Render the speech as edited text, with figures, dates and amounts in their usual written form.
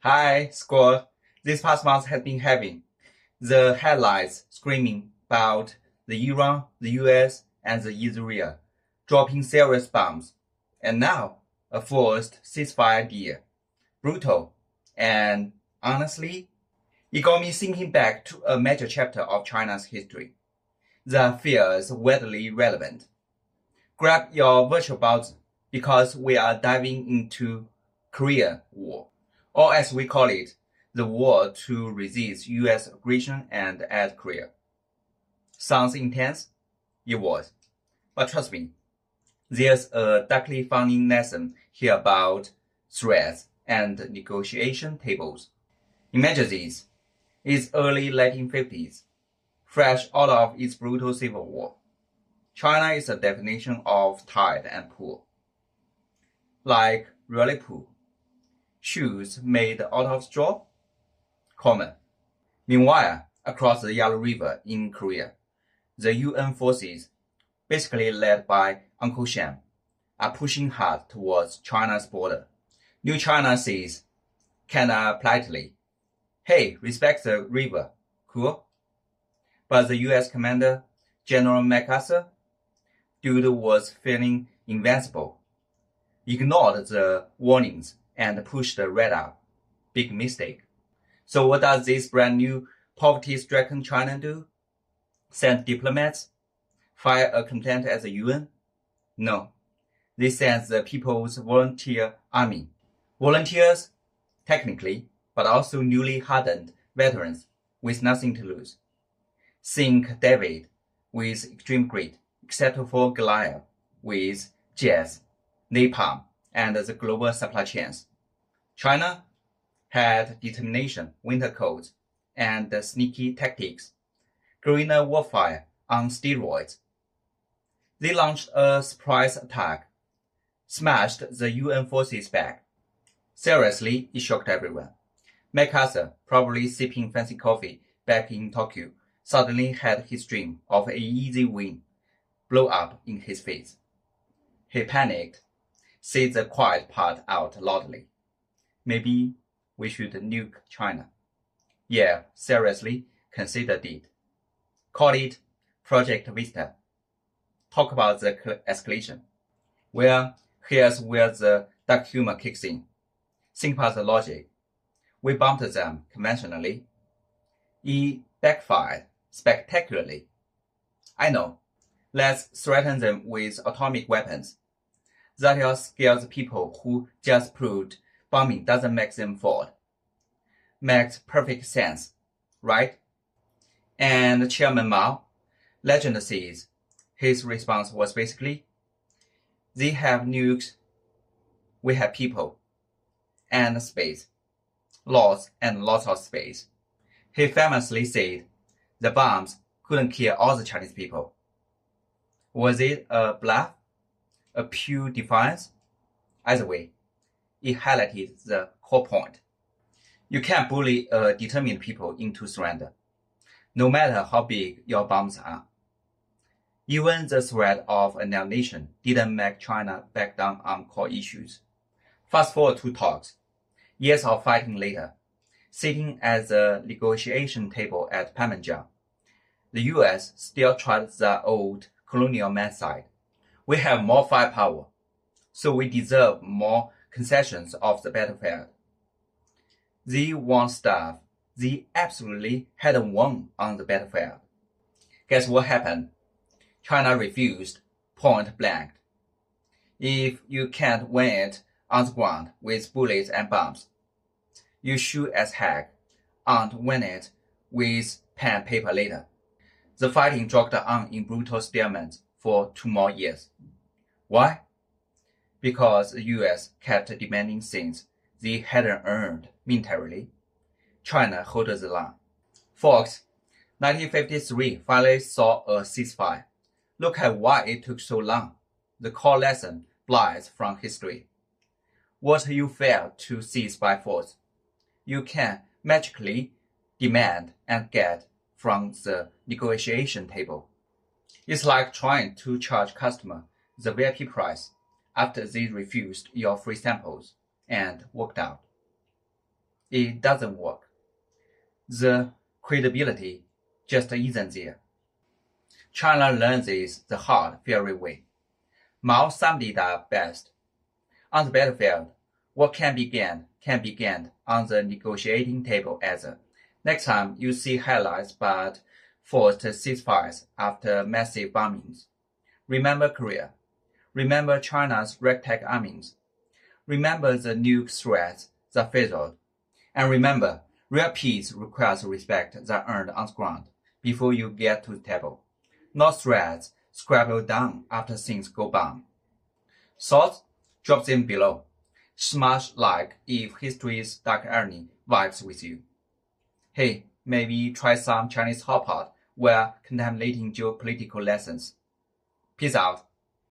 Hi, squad. This past month has been heavy. The headlines screaming about the Iran, the US, and the Israel dropping serious bombs. And now, a forced ceasefire deal. Brutal. And honestly, it got me thinking back to a major chapter of China's history. The fears widely relevant. Grab your virtual buds because we are diving into Korean War, or as we call it, the war to resist US aggression and add Korea. Sounds intense? It was. But trust me, there's a darkly funny lesson here about threats and negotiation tables. Imagine this. It's early 1950s, fresh out of its brutal civil war. China is a definition of tight and poor. Like really poor. Shoes made out of straw? Common. Meanwhile, across the Yalu River in Korea, the UN forces, basically led by Uncle Sam, are pushing hard towards China's border. New China says, kinda politely, hey, respect the river, cool? But the US commander, General MacArthur, dude was feeling invincible, ignored the warnings and pushed the red up. Big mistake. So what does this brand new poverty-stricken China do? Send diplomats? File a complaint at the UN? No. They send the People's Volunteer Army. Volunteers, technically, but also newly hardened veterans with nothing to lose. Think David with extreme grit, except for Goliath with jazz, napalm, and the global supply chains. China had determination, winter coats, and sneaky tactics, guerrilla warfare on steroids. They launched a surprise attack, smashed the UN forces back. Seriously, it shocked everyone. MacArthur, probably sipping fancy coffee back in Tokyo, suddenly had his dream of an easy win blow up in his face. He panicked, said the quiet part out loudly. Maybe we should nuke China. Yeah, seriously, consider it. Call it Project Vista. Talk about the escalation. Well, here's where the dark humor kicks in. Think about the logic. We bumped them conventionally. It backfired spectacularly. I know. Let's threaten them with atomic weapons. That scares people who just proved bombing doesn't make them fall. Makes perfect sense, right? And Chairman Mao, legend says, his response was basically, they have nukes, we have people, and space. Lots and lots of space. He famously said, the bombs couldn't kill all the Chinese people. Was it a bluff? A pure defiance? Either way, it highlighted the core point. You can't bully determined people into surrender, no matter how big your bombs are. Even the threat of annihilation didn't make China back down on core issues. Fast forward to talks. Years of fighting later, sitting at the negotiation table at Panmunjom, the US still tried the old colonial man side. We have more firepower, so we deserve more concessions of the battlefield. They want stuff they absolutely hadn't won on the battlefield. Guess what happened? China refused, point blank. If you can't win it on the ground with bullets and bombs, you sure as heck aren't win it with pen and paper later. The fighting dragged on in brutal stalemate for 2 more years. Why? Because the US kept demanding things they hadn't earned militarily. China held the line. Folks, 1953 finally saw a ceasefire. Look at why it took so long. The core lesson lies from history. What you fail to seize by force, you can magically demand and get from the negotiation table. It's like trying to charge customer the VIP price after they refused your free samples and walked out. It doesn't work. The credibility just isn't there. China learns this the hard, fiery way. Mao summed it up best. On the battlefield, what can be gained on the negotiating table either. Next time you see highlights but forced ceasefires after massive bombings. Remember Korea. Remember China's ragtag armies. Remember the nuke threats that fizzled. And remember, real peace requires respect that earned on the ground before you get to the table. Not threats scribbled down after things go bum. Thoughts? Drop them below. Smash like if history's dark irony vibes with you. Hey, maybe try some Chinese hot pot while contemplating geopolitical lessons. Peace out.